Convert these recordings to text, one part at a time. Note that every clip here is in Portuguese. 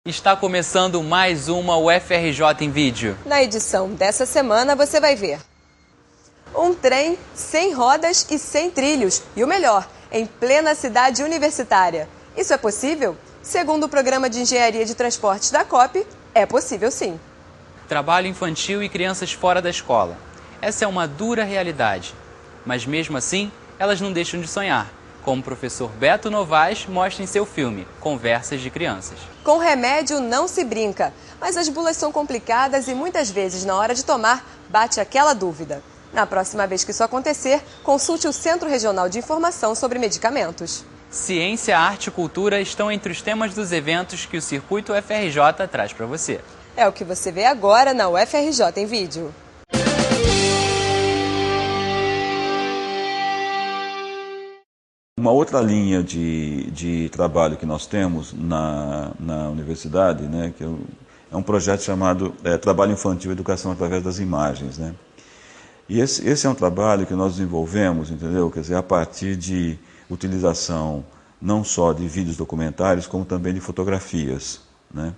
Está começando mais uma UFRJ em Vídeo. Na edição dessa semana você vai ver um trem sem rodas e sem trilhos. E o melhor, em plena cidade universitária. Isso é possível? Segundo o Programa de Engenharia de Transportes da COP, é possível sim. Trabalho infantil e crianças fora da escola. Essa é uma dura realidade. Mas mesmo assim, elas não deixam de sonhar, como o professor Beto Novaes mostra em seu filme Conversas de Crianças. Com remédio não se brinca, mas as bulas são complicadas e muitas vezes na hora de tomar bate aquela dúvida. Na próxima vez que isso acontecer, consulte o Centro Regional de Informação sobre Medicamentos. Ciência, arte e cultura estão entre os temas dos eventos que o Circuito UFRJ traz para você. É o que você vê agora na UFRJ em Vídeo. Uma outra linha de trabalho que nós temos na universidade, né, que é um projeto chamado Trabalho Infantil e Educação através das Imagens, né? E esse é um trabalho que nós desenvolvemos, entendeu? Quer dizer, a partir de utilização não só de vídeos documentários, como também de fotografias, né?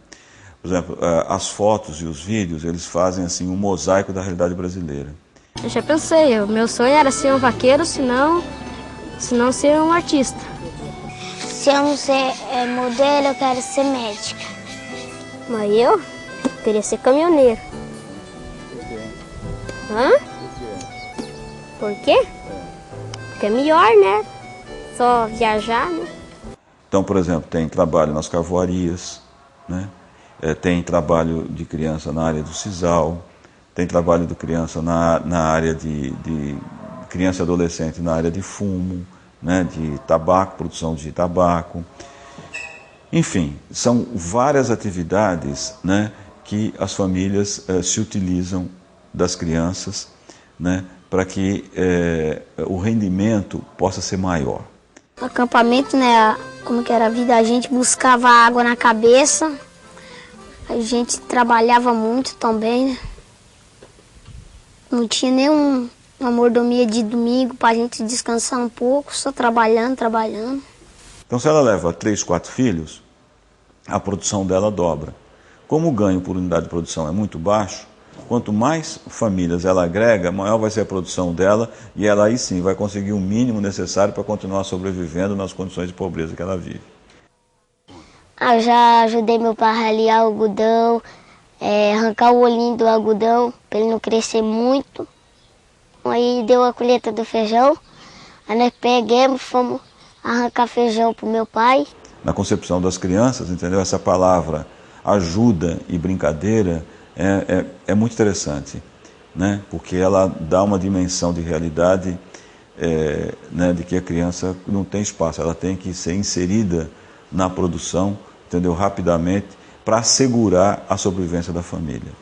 Por exemplo, as fotos e os vídeos, eles fazem assim um mosaico da realidade brasileira. Eu já pensei, o meu sonho era ser um vaqueiro, senão ser um artista. Se eu não ser modelo, eu quero ser médica. Mas eu queria ser caminhoneiro. Por quê? Hã? Por quê? Porque é melhor, né? Só viajar, né? Então, por exemplo, tem trabalho nas carvoarias, né? Tem trabalho de criança na área do sisal, tem trabalho de criança na área de criança e adolescente na área de fumo, né, de tabaco, produção de tabaco. Enfim, são várias atividades, né, que as famílias se utilizam das crianças, né, para que o rendimento possa ser maior. No acampamento, né, como que era a vida, a gente buscava água na cabeça, a gente trabalhava muito também, né? Não tinha nenhuma mordomia de domingo para a gente descansar um pouco, só trabalhando. Então, se ela leva 3, 4 filhos, a produção dela dobra. Como o ganho por unidade de produção é muito baixo, quanto mais famílias ela agrega, maior vai ser a produção dela e ela aí sim vai conseguir o mínimo necessário para continuar sobrevivendo nas condições de pobreza que ela vive. Eu já ajudei meu pai a raliar o algodão, arrancar o olhinho do algodão para ele não crescer muito. Aí deu a colheita do feijão, aí nós pegamos, fomos arrancar feijão pro meu pai. Na concepção das crianças, entendeu? Essa palavra ajuda e brincadeira é muito interessante, né? Porque ela dá uma dimensão de realidade, né, de que a criança não tem espaço, ela tem que ser inserida na produção, entendeu? Rapidamente, para assegurar a sobrevivência da família.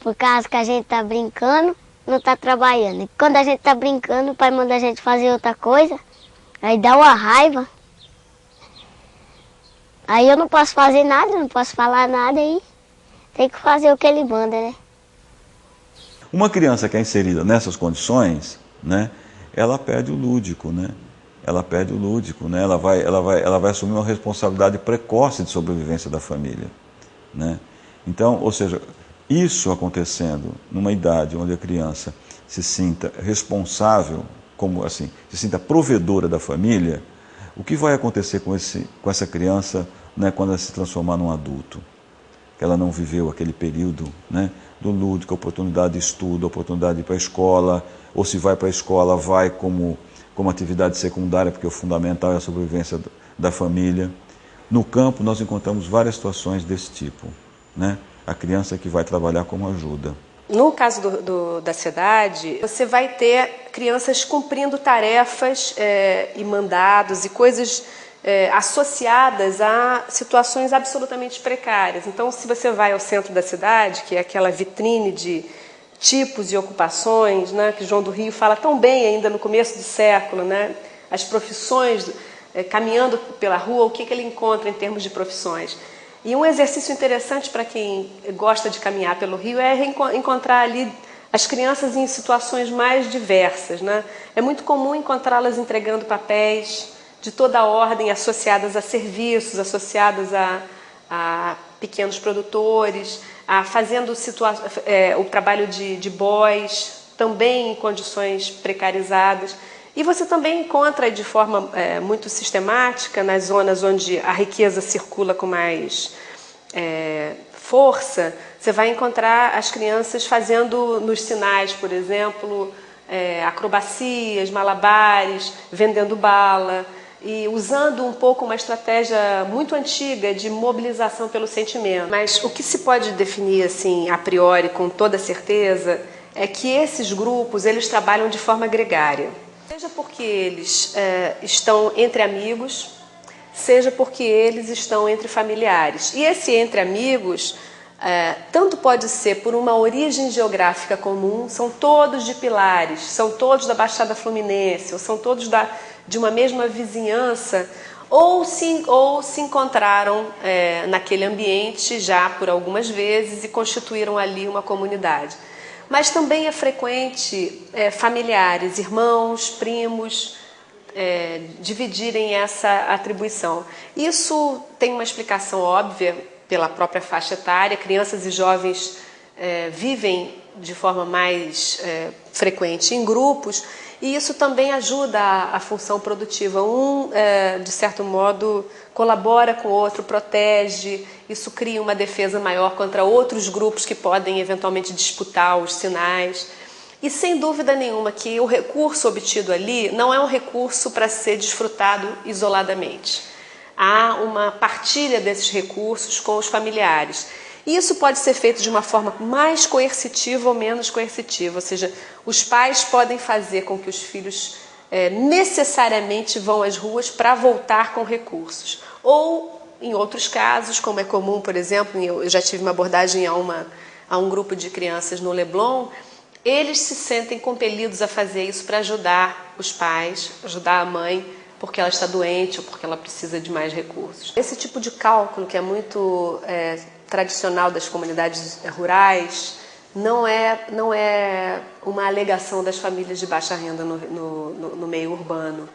Por causa que a gente tá brincando, não tá trabalhando. E quando a gente tá brincando, o pai manda a gente fazer outra coisa, aí dá uma raiva. Aí eu não posso fazer nada, não posso falar nada, aí tem que fazer o que ele manda, né? Uma criança que é inserida nessas condições, né, ela perde o lúdico, né? Ela perde o lúdico, né? Ela vai assumir uma responsabilidade precoce de sobrevivência da família, né? Então, ou seja, isso acontecendo numa idade onde a criança se sinta responsável, como assim, se sinta provedora da família, o que vai acontecer com essa criança, né, quando ela se transformar num adulto? Que ela não viveu aquele período, né, do lúdico, a oportunidade de estudo, a oportunidade de ir para a escola, ou se vai para a escola, vai como atividade secundária, porque o fundamental é a sobrevivência da família. No campo nós encontramos várias situações desse tipo, né? A criança que vai trabalhar como ajuda. No caso da cidade, você vai ter crianças cumprindo tarefas e mandados e coisas associadas a situações absolutamente precárias. Então, se você vai ao centro da cidade, que é aquela vitrine de tipos e ocupações, né, que João do Rio fala tão bem ainda no começo do século, né, as profissões, caminhando pela rua, o que ele encontra em termos de profissões. E um exercício interessante para quem gosta de caminhar pelo Rio é encontrar ali as crianças em situações mais diversas, né? É muito comum encontrá-las entregando papéis de toda a ordem, associadas a serviços, associadas a a pequenos produtores, fazendo o trabalho de boys, também em condições precarizadas. E você também encontra de forma muito sistemática, nas zonas onde a riqueza circula com mais força, você vai encontrar as crianças fazendo nos sinais, por exemplo, acrobacias, malabares, vendendo bala, e usando um pouco uma estratégia muito antiga de mobilização pelo sentimento. Mas o que se pode definir assim, a priori, com toda certeza, é que esses grupos eles trabalham de forma gregária. Seja porque eles estão entre amigos, seja porque eles estão entre familiares. E esse entre amigos, tanto pode ser por uma origem geográfica comum, são todos de Pilares, são todos da Baixada Fluminense, ou são todos de uma mesma vizinhança, ou se encontraram naquele ambiente já por algumas vezes e constituíram ali uma comunidade. Mas também é frequente familiares, irmãos, primos, dividirem essa atribuição. Isso tem uma explicação óbvia pela própria faixa etária. Crianças e jovens vivem de forma mais frequente em grupos, e isso também ajuda a função produtiva. De certo modo, colabora com o outro, protege, isso cria uma defesa maior contra outros grupos que podem eventualmente disputar os sinais. E sem dúvida nenhuma que o recurso obtido ali não é um recurso para ser desfrutado isoladamente. Há uma partilha desses recursos com os familiares. E isso pode ser feito de uma forma mais coercitiva ou menos coercitiva, ou seja, os pais podem fazer com que os filhos necessariamente vão às ruas para voltar com recursos. Ou, em outros casos, como é comum, por exemplo, eu já tive uma abordagem a um grupo de crianças no Leblon, eles se sentem compelidos a fazer isso para ajudar os pais, ajudar a mãe, porque ela está doente ou porque ela precisa de mais recursos. Esse tipo de cálculo, que é muito tradicional das comunidades rurais, não é uma alegação das famílias de baixa renda no meio urbano.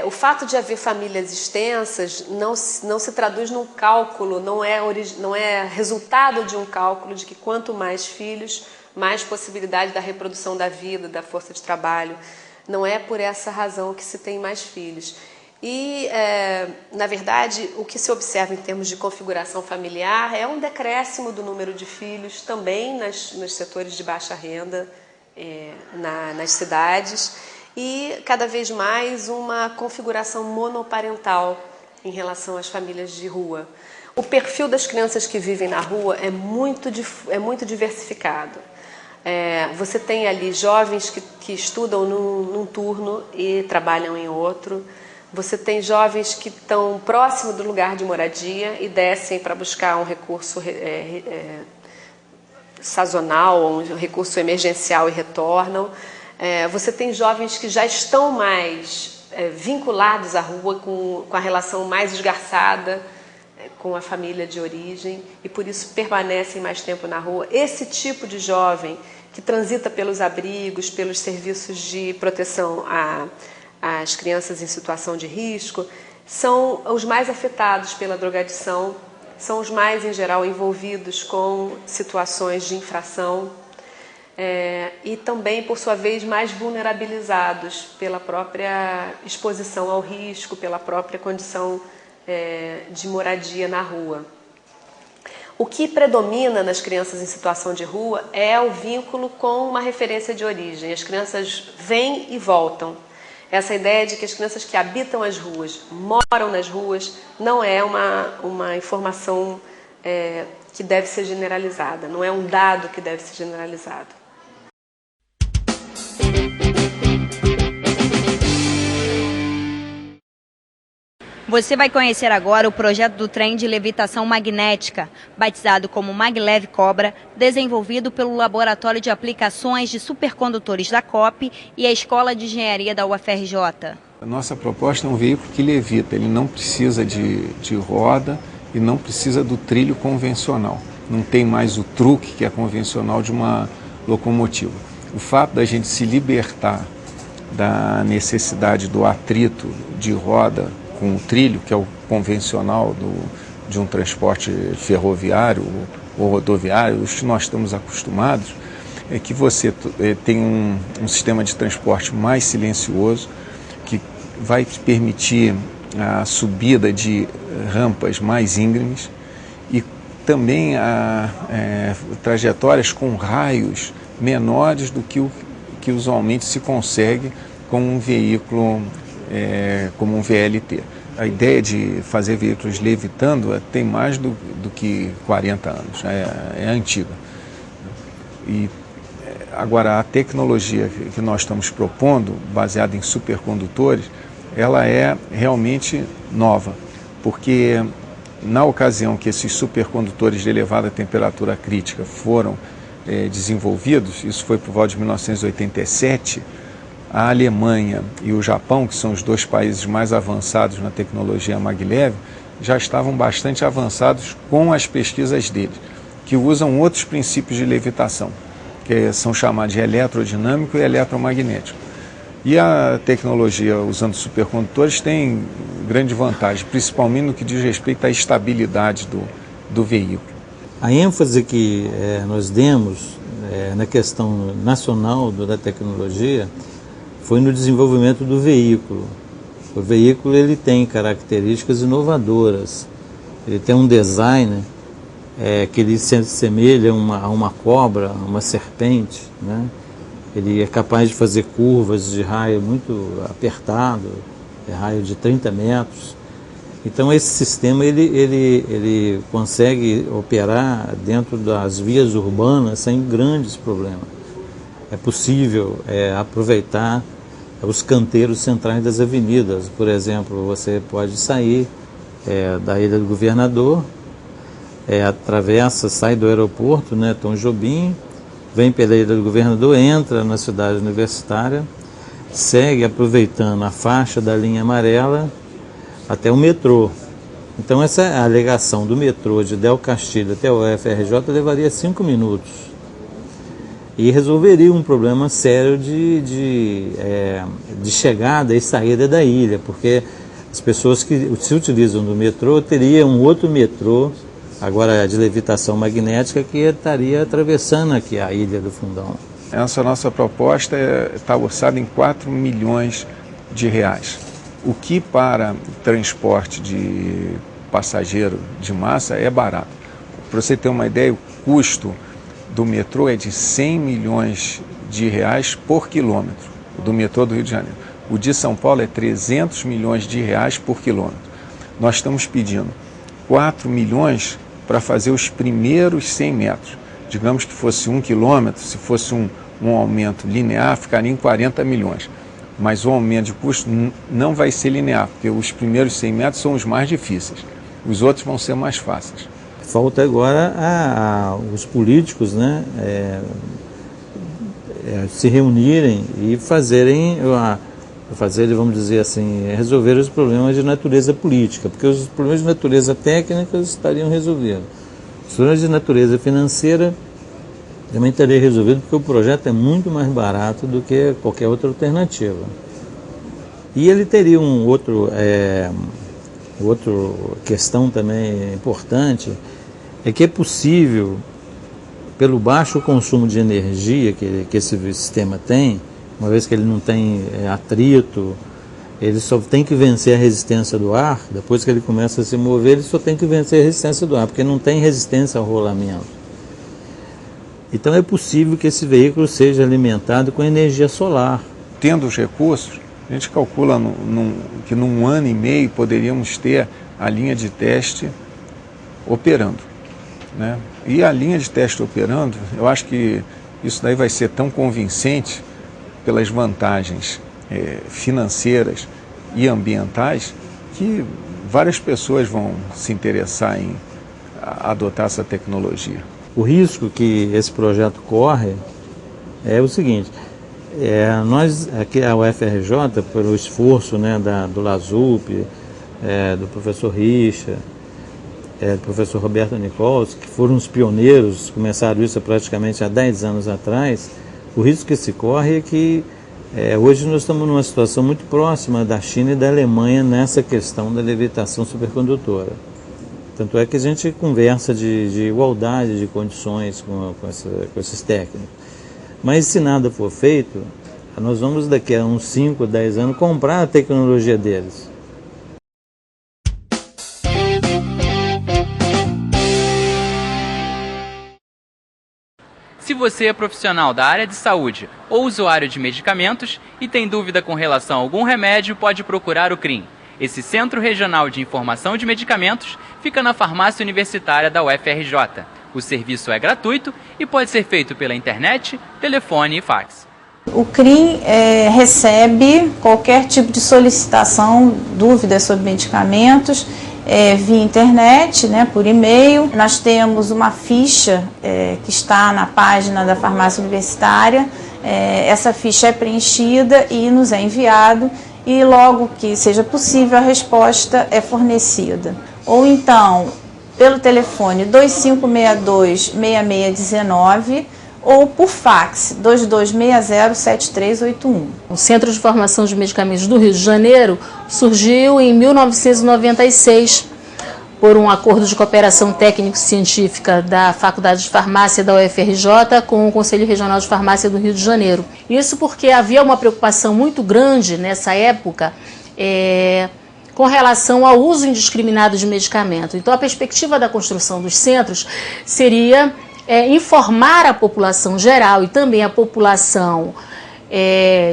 O fato de haver famílias extensas não se traduz num cálculo, não é resultado de um cálculo de que quanto mais filhos, mais possibilidade da reprodução da vida, da força de trabalho. Não é por essa razão que se tem mais filhos. E, na verdade, o que se observa em termos de configuração familiar é um decréscimo do número de filhos também nos setores de baixa renda, nas cidades, e cada vez mais uma configuração monoparental em relação às famílias de rua. O perfil das crianças que vivem na rua é muito diversificado. Você tem ali jovens que estudam num turno e trabalham em outro. Você tem jovens que estão próximo do lugar de moradia e descem para buscar um recurso sazonal, ou um recurso emergencial e retornam. Você tem jovens que já estão mais vinculados à rua, com a relação mais esgarçada com a família de origem, e por isso permanecem mais tempo na rua. Esse tipo de jovem que transita pelos abrigos, pelos serviços de proteção às crianças em situação de risco, são os mais afetados pela drogadição, são os mais, em geral, envolvidos com situações de infração, e também, por sua vez, mais vulnerabilizados pela própria exposição ao risco, pela própria condição de moradia na rua. O que predomina nas crianças em situação de rua é o vínculo com uma referência de origem. As crianças vêm e voltam. Essa ideia de que as crianças que habitam as ruas, moram nas ruas, não é uma informação que deve ser generalizada, não é um dado que deve ser generalizado. Você vai conhecer agora o projeto do trem de levitação magnética, batizado como Maglev Cobra, desenvolvido pelo Laboratório de Aplicações de Supercondutores da COP e a Escola de Engenharia da UFRJ. A nossa proposta é um veículo que levita, ele não precisa de roda e não precisa do trilho convencional. Não tem mais o truque que é convencional de uma locomotiva. O fato da gente se libertar da necessidade do atrito de roda com o trilho, que é o convencional de um transporte ferroviário ou rodoviário, os que nós estamos acostumados, é que você tem um sistema de transporte mais silencioso, que vai te permitir a subida de rampas mais íngremes e também trajetórias com raios menores do que usualmente se consegue com um veículo como um VLT. A ideia de fazer veículos levitando tem mais do que 40 anos, é antiga. E agora, a tecnologia que nós estamos propondo, baseada em supercondutores, ela é realmente nova, porque na ocasião que esses supercondutores de elevada temperatura crítica foram desenvolvidos, isso foi por volta de 1987, a Alemanha e o Japão, que são os dois países mais avançados na tecnologia maglev, já estavam bastante avançados com as pesquisas deles, que usam outros princípios de levitação, que são chamados de eletrodinâmico e eletromagnético. E a tecnologia usando supercondutores tem grande vantagem, principalmente no que diz respeito à estabilidade do veículo. A ênfase que nós demos na questão nacional da tecnologia foi no desenvolvimento do veículo. O veículo ele tem características inovadoras, ele tem um design que ele se assemelha a uma cobra, a uma serpente, né? Ele é capaz de fazer curvas de raio muito apertado, raio de 30 metros. Então esse sistema ele consegue operar dentro das vias urbanas sem grandes problemas. É possível aproveitar os canteiros centrais das avenidas. Por exemplo, você pode sair da Ilha do Governador, atravessa, sai do aeroporto, né, Tom Jobim, vem pela Ilha do Governador, entra na cidade universitária, segue aproveitando a faixa da linha amarela até o metrô. Então essa é a alegação do metrô de Del Castilho até o UFRJ levaria 5 minutos e resolveria um problema sério de chegada e saída da ilha, porque as pessoas que se utilizam do metrô teriam um outro metrô, agora de levitação magnética, que estaria atravessando aqui a Ilha do Fundão. Essa nossa proposta está orçada em 4 milhões de reais, o que para transporte de passageiro de massa é barato. Para você ter uma ideia, o custo do metrô é de 100 milhões de reais por quilômetro, o do metrô do Rio de Janeiro. O de São Paulo é 300 milhões de reais por quilômetro. Nós estamos pedindo 4 milhões para fazer os primeiros 100 metros. Digamos que fosse 1 quilômetro, se fosse um aumento linear, ficaria em 40 milhões. Mas o aumento de custo não vai ser linear, porque os primeiros 100 metros são os mais difíceis. Os outros vão ser mais fáceis. Falta agora os políticos, né, se reunirem e fazerem, vamos dizer assim, resolver os problemas de natureza política, porque os problemas de natureza técnica estariam resolvidos. Os problemas de natureza financeira também estaria resolvido, porque o projeto é muito mais barato do que qualquer outra alternativa. E ele teria outra questão também importante, é que é possível, pelo baixo consumo de energia que esse sistema tem, uma vez que ele não tem atrito, ele só tem que vencer a resistência do ar. Depois que ele começa a se mover, ele só tem que vencer a resistência do ar, porque não tem resistência ao rolamento. Então é possível que esse veículo seja alimentado com energia solar. Tendo os recursos, a gente calcula que num ano e meio poderíamos ter a linha de teste operando, né? E a linha de teste operando, eu acho que isso daí vai ser tão convincente pelas vantagens financeiras e ambientais, que várias pessoas vão se interessar em adotar essa tecnologia. O risco que esse projeto corre é o seguinte: nós aqui a UFRJ, pelo esforço, né, do LASUP, do professor Richa, do professor Roberto Nichols, que foram os pioneiros, começaram isso praticamente há 10 anos atrás, o risco que se corre é que hoje nós estamos numa situação muito próxima da China e da Alemanha nessa questão da levitação supercondutora. Tanto é que a gente conversa de igualdade de condições com esses técnicos. Mas se nada for feito, nós vamos daqui a uns 5, 10 anos comprar a tecnologia deles. Se você é profissional da área de saúde ou usuário de medicamentos e tem dúvida com relação a algum remédio, pode procurar o CRIM. Esse Centro Regional de Informação de Medicamentos fica na farmácia universitária da UFRJ. O serviço é gratuito e pode ser feito pela internet, telefone e fax. O CRIM recebe qualquer tipo de solicitação, dúvidas sobre medicamentos, via internet, por e-mail. Nós temos uma ficha que está na página da farmácia universitária. Essa ficha é preenchida e nos é enviado, e logo que seja possível a resposta é fornecida. Ou então pelo telefone 2562-6619 ou por fax 2260-7381. O Centro de Formação de Medicamentos do Rio de Janeiro surgiu em 1996 por um acordo de cooperação técnico-científica da Faculdade de Farmácia da UFRJ com o Conselho Regional de Farmácia do Rio de Janeiro. Isso porque havia uma preocupação muito grande nessa época com relação ao uso indiscriminado de medicamento. Então a perspectiva da construção dos centros seria informar a população geral e também a população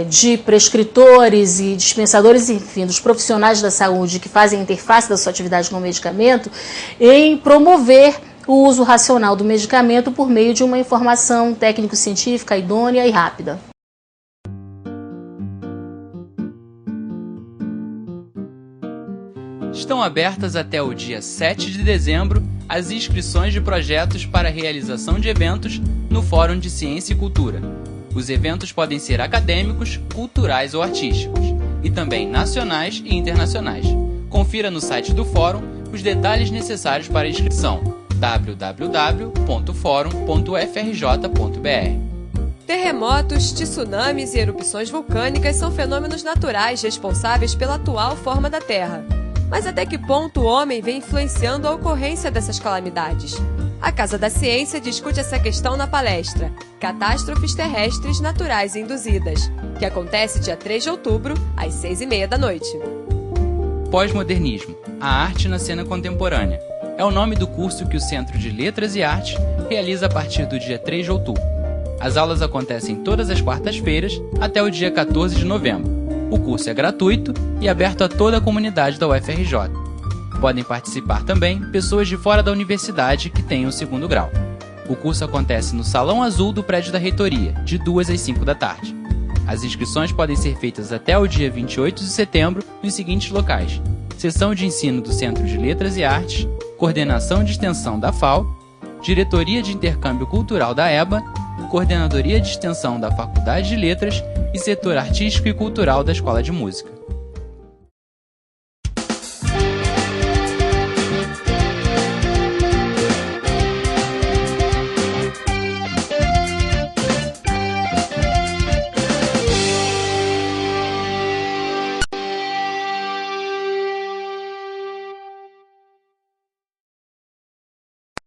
de prescritores e dispensadores, enfim, dos profissionais da saúde que fazem a interface da sua atividade com o medicamento, em promover o uso racional do medicamento por meio de uma informação técnico-científica idônea e rápida. Estão abertas até o dia 7 de dezembro as inscrições de projetos para a realização de eventos no Fórum de Ciência e Cultura. Os eventos podem ser acadêmicos, culturais ou artísticos, e também nacionais e internacionais. Confira no site do Fórum os detalhes necessários para a inscrição: www.forum.ufrj.br. Terremotos, tsunamis e erupções vulcânicas são fenômenos naturais responsáveis pela atual forma da Terra. Mas até que ponto o homem vem influenciando a ocorrência dessas calamidades? A Casa da Ciência discute essa questão na palestra Catástrofes Terrestres Naturais Induzidas, que acontece dia 3 de outubro, às 6h30 da noite. Pós-modernismo, a arte na cena contemporânea. É o nome do curso que o Centro de Letras e Artes realiza a partir do dia 3 de outubro. As aulas acontecem todas as quartas-feiras até o dia 14 de novembro. O curso é gratuito e aberto a toda a comunidade da UFRJ. Podem participar também pessoas de fora da universidade que tenham o 2º grau. O curso acontece no Salão Azul do prédio da Reitoria, de 2 às 5 da tarde. As inscrições podem ser feitas até o dia 28 de setembro nos seguintes locais: Seção de Ensino do Centro de Letras e Artes, Coordenação de Extensão da FAO, Diretoria de Intercâmbio Cultural da EBA, Coordenadoria de Extensão da Faculdade de Letras e Setor Artístico e Cultural da Escola de Música.